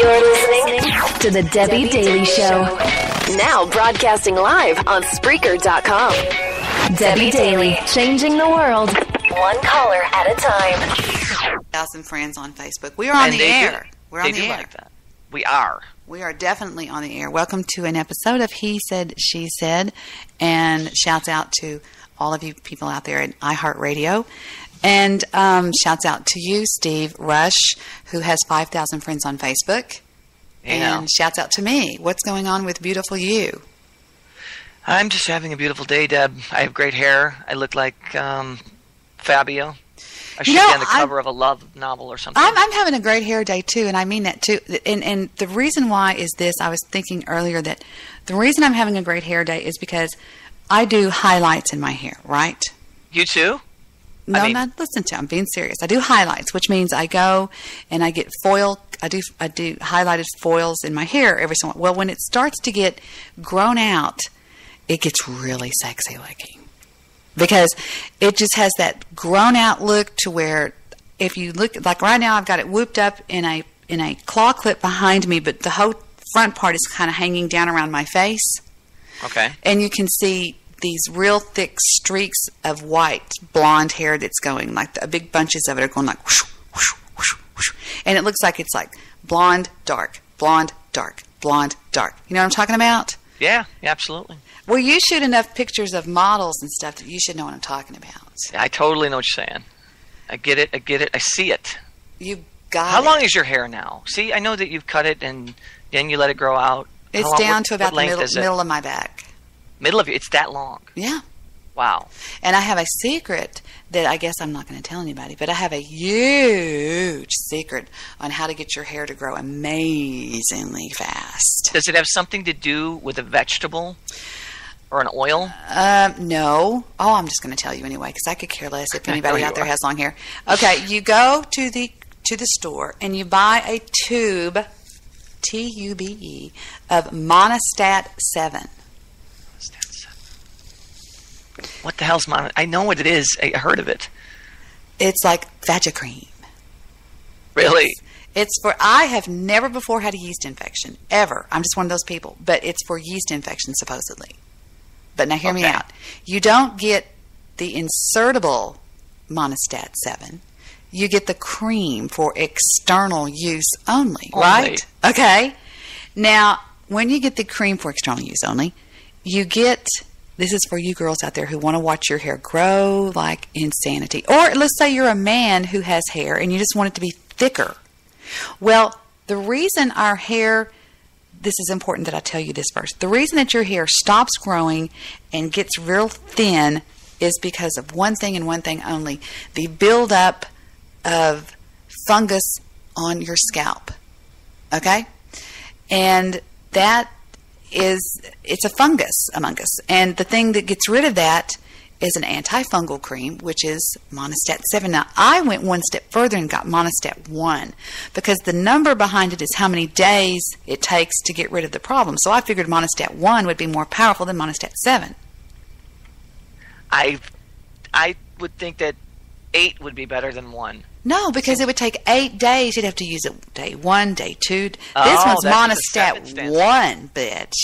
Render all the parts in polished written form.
You're listening to The Debbie Daily Show. Now broadcasting live on Spreaker.com. Debbie Daily, changing the world, one caller at a time. 1,000 friends on Facebook. We are on the air. We're on the air. Like that. We are. We are definitely on the air. Welcome to an episode of He Said, She Said. And shouts out to all of you people out there at iHeartRadio. And shouts out to you, Steve Rush, who has 5,000 friends on Facebook. Yeah. And shouts out to me. What's going on with beautiful you? I'm just having a beautiful day, Deb. I have great hair. I look like Fabio. I should be on the cover of a love novel or something. I'm having a great hair day, too, and I mean that, too. And the reason why is this. I was thinking earlier that the reason I'm having a great hair day is because I do highlights in my hair, right? You too? No, listen to. I'm being serious. I do highlights, which means I go and I get foil. I do highlighted foils in my hair every so often. Well, when it starts to get grown out, it gets really sexy looking because it just has that grown out look to where if you look like right now, I've got it whooped up in a claw clip behind me, but the whole front part is kind of hanging down around my face. Okay. And you can see these real thick streaks of white blonde hair that's going like big bunches of it are going like whoosh, whoosh, whoosh, whoosh. And it looks like it's like blonde, dark, blonde, dark, blonde, dark. You know what I'm talking about? Yeah, absolutely. Well, you shoot enough pictures of models and stuff that you should know what I'm talking about. I totally know what you're saying. I get it. I see it. You got it. How long is your hair now? See, I know that you've cut it and then you let it grow out. It's down to about the middle of my back. Middle of you? It's that long? Yeah. Wow. And I have a secret that I guess I'm not going to tell anybody, but I have a huge secret on how to get your hair to grow amazingly fast. Does it have something to do with a vegetable or an oil? No. Oh, I'm just going to tell you anyway because I could care less if anybody out there has long hair. Okay, you go to the store and you buy a tube, Tube, of Monistat 7. What the hell's Monistat? I know what it is. I heard of it. It's like Vagicream. Really? It's for, I have never before had a yeast infection, ever. I'm just one of those people. But it's for yeast infection, supposedly. But now hear me out. You don't get the insertable Monistat 7. You get the cream for external use only, right? Okay. Now, when you get the cream for external use only, you get... This is for you girls out there who want to watch your hair grow like insanity. Or let's say you're a man who has hair and you just want it to be thicker. Well, the reason our hair, this is important that I tell you this first. The reason that your hair stops growing and gets real thin is because of one thing and one thing only. The buildup of fungus on your scalp. Okay? And that it's a fungus among us. And the thing that gets rid of that is an antifungal cream, which is Monistat 7. Now, I went one step further and got Monistat 1 because the number behind it is how many days it takes to get rid of the problem. So I figured Monistat 1 would be more powerful than Monistat 7. I would think that 8 would be better than 1. No, because it would take 8 days. You'd have to use it day 1, day 2. This one's Monistat 1, bitch.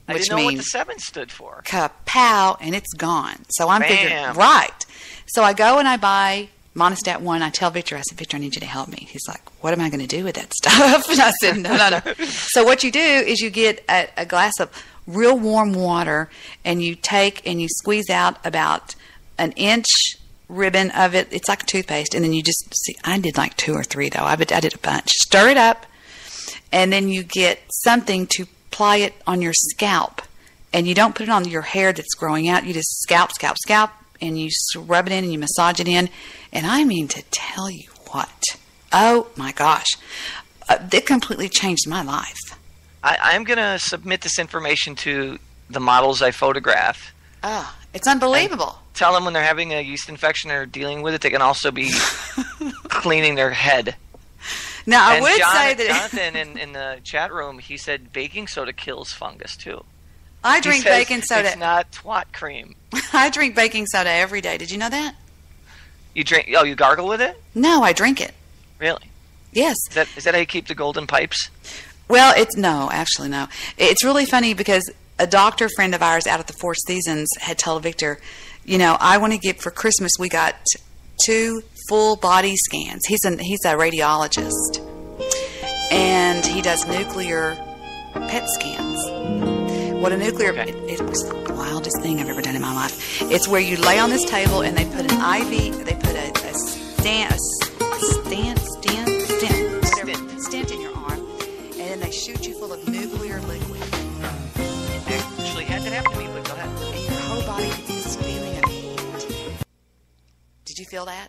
I which didn't know what means the 7 stood for. Kapow, and it's gone. So I'm figuring, right. So I go and I buy Monistat 1. I tell Victor, I said, Victor, I need you to help me. He's like, what am I going to do with that stuff? And I said, no. So what you do is you get a glass of real warm water, and you take and you squeeze out about an inch ribbon of it. It's like a toothpaste, and then you just see. I did like 2 or 3 though. I did a bunch. Stir it up, and then you get something to apply it on your scalp, and you don't put it on your hair that's growing out. You just scalp, and you rub it in and you massage it in. And I mean to tell you what, oh my gosh, it completely changed my life. I'm gonna submit this information to the models I photograph. Oh, it's unbelievable. Tell them when they're having a yeast infection or dealing with it, they can also be cleaning their head. Now, I would say that... Jonathan in the chat room, he said baking soda kills fungus, too. I drink baking soda. It's not twat cream. I drink baking soda every day. Did you know that? You drink? Oh, you gargle with it? No, I drink it. Really? Yes. Is that how you keep the golden pipes? Well, no, actually no. It's really funny because a doctor friend of ours out at the Four Seasons had told Victor, I want to give for Christmas. We got 2 full body scans. He's a radiologist, and he does nuclear PET scans. What a nuclear it was the wildest thing I've ever done in my life. It's where you lay on this table and they put an IV, they put a stent in your arm, and then they shoot you full of nuclear liquid. Actually had that happen to me, but go ahead. And your whole body gets this feeling of heat. Did you feel that?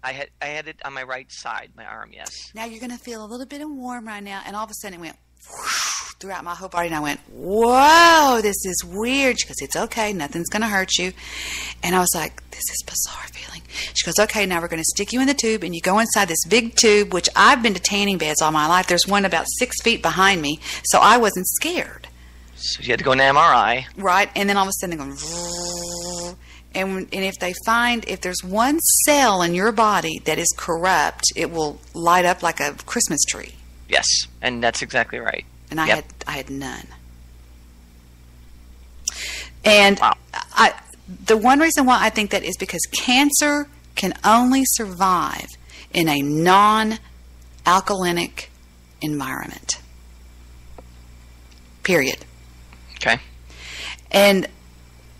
I had it on my right side, my arm, yes. Now you're going to feel a little bit of warm right now, and all of a sudden it went whoosh throughout my whole body, and I went, whoa, this is weird. She goes, it's okay, nothing's going to hurt you. And I was like, this is bizarre feeling. She goes, okay, now we're going to stick you in the tube, and you go inside this big tube, which I've been to tanning beds all my life. There's one about 6 feet behind me, so I wasn't scared. So you had to go in an MRI. Right, and then all of a sudden they're going, and if there's one cell in your body that is corrupt, it will light up like a Christmas tree. Yes, and that's exactly right. And I had none. And wow. The one reason why I think that is because cancer can only survive in a non-alkalinic environment. Period. Okay. And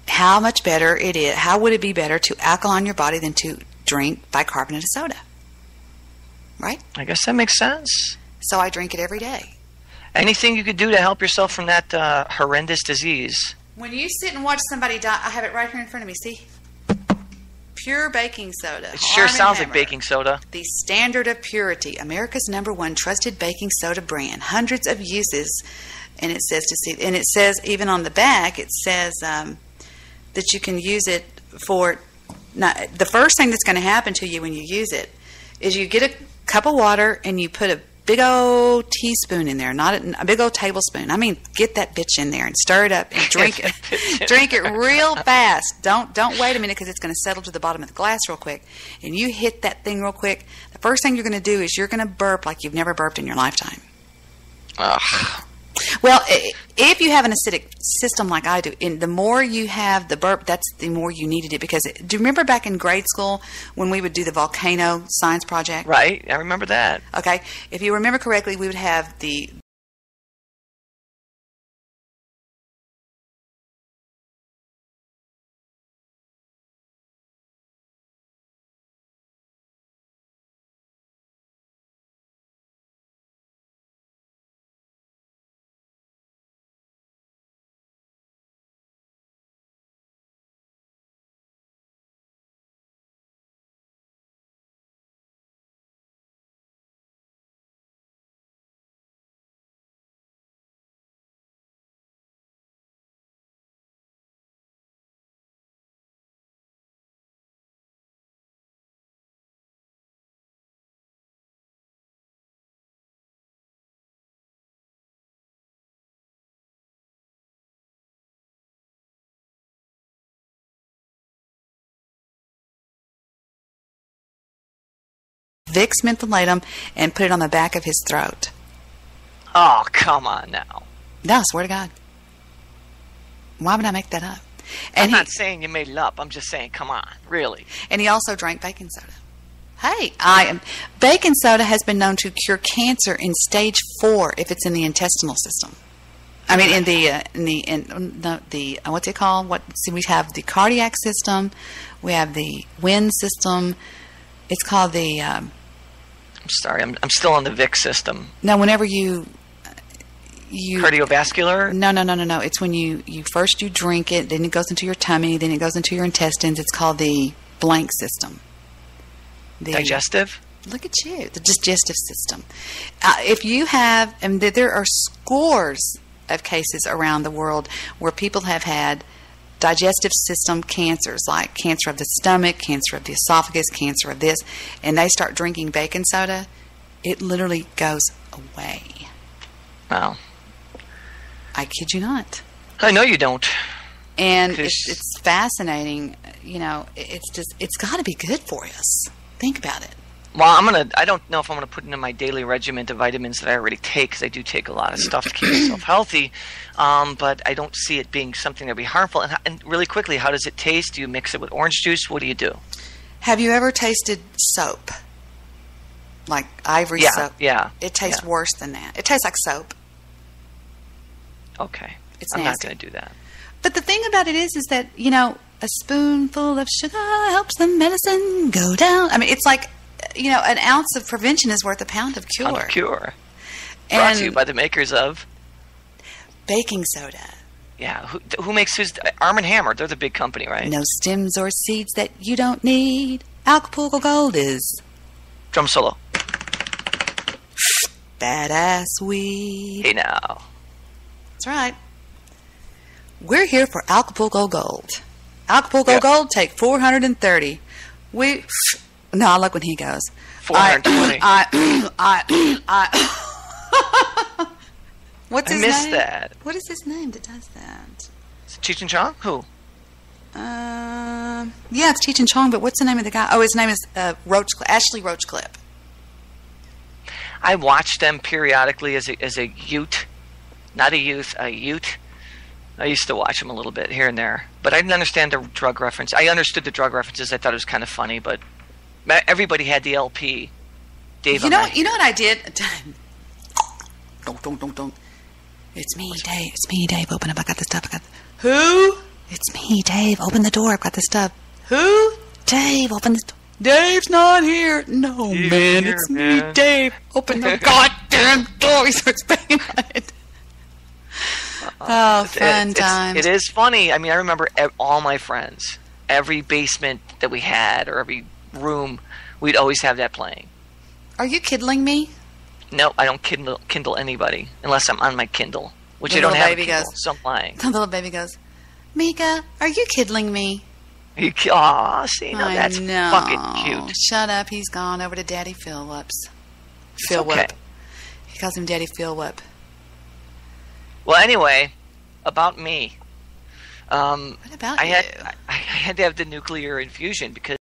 how much better it is, how would it be better to alkaline your body than to drink bicarbonate of soda? Right? I guess that makes sense. So I drink it every day. Anything you could do to help yourself from that horrendous disease? When you sit and watch somebody die, I have it right here in front of me, see? Pure baking soda. It sure sounds like baking soda. The standard of purity. America's #1 trusted baking soda brand. Hundreds of uses. And it says even on the back, it says that you can use it for. The first thing that's going to happen to you when you use it is you get a cup of water and you put a big old teaspoon in there, not a big old tablespoon. I mean, get that bitch in there and stir it up and drink it. Drink it real fast. Don't wait a minute because it's going to settle to the bottom of the glass real quick. And you hit that thing real quick. The first thing you're going to do is you're going to burp like you've never burped in your lifetime. Ugh. Well, if you have an acidic system like I do, and the more you have the burp, that's the more you needed it. Because do you remember back in grade school when we would do the volcano science project? Right, I remember that. Okay, if you remember correctly, we would have the Vicks mentholatum and put it on the back of his throat. Oh, come on now. No, I swear to God. Why would I make that up? And I'm not saying you made it up. I'm just saying, come on, really. And he also drank baking soda. Hey, baking soda has been known to cure cancer in stage 4 if it's in the intestinal system. I mean, in the what's it called? We have the cardiac system, we have the wind system. It's called the. I'm sorry, I'm still on the Vic system. No, whenever you cardiovascular. No. It's when you first drink it, then it goes into your tummy, then it goes into your intestines. It's called the blank system. Digestive? Look at you, the digestive system. If you have, and there are scores of cases around the world where people have had digestive system cancers, like cancer of the stomach, cancer of the esophagus, cancer of this, and they start drinking baking soda, it literally goes away. Wow. I kid you not. I know you don't. And it's fascinating. You know, it's got to be good for us. Think about it. Well, I don't know if I'm gonna put into my daily regimen of vitamins that I already take, because I do take a lot of stuff to keep myself healthy. But I don't see it being something that would be harmful. And really quickly, how does it taste? Do you mix it with orange juice? What do you do? Have you ever tasted soap? Like Ivory soap? Yeah. It tastes worse than that. It tastes like soap. Okay. It's I'm nasty. not going to do that. But the thing about it is that, a spoonful of sugar helps the medicine go down. I mean, it's like, an ounce of prevention is worth a pound of cure. Pound of cure. And Brought to you by the makers of baking soda. Yeah. Who makes who's Arm & Hammer? They're the big company, right? No stems or seeds that you don't need. Acapulco Gold is Drum solo. badass weed. Hey now. That's right. We're here for Acapulco Gold. Acapulco Gold, take 430. No, I like when he goes. 420. What's his I missed name? that. What is his name that does that? Cheech and Chong? Who? Yeah, it's Cheech and Chong, but what's the name of the guy? Oh, his name is Ashley Roachcliffe. I watched them periodically as a ute. Not a youth, a ute. I used to watch them a little bit here and there. But I didn't understand the drug reference. I understood the drug references. I thought it was kind of funny, but everybody had the LP. Dave, you know what I did? Don't. It's me, Dave. It's me, Dave. Open up. I got the stuff. Who? It's me, Dave. Open the door. I've got the stuff. Who? Dave. Open the door. Dave's not here. No, man. It's me, Dave. Open the goddamn door. He starts banging on it. Oh, fun times. It is funny. I mean, I remember all my friends, every basement that we had or every room, we'd always have that playing. Are you kidding me? No, I don't Kindle anybody unless I'm on my Kindle, which The I don't little have. baby Kindle, goes. so I'm lying. The little baby goes, Mika, are you kidding me? Aw, see, no, that's know. fucking cute. Shut up. He's gone over to Daddy Phillips. Okay. He calls him Daddy Philwhip. Well, anyway, about me. What about I you? had to have the nuclear infusion because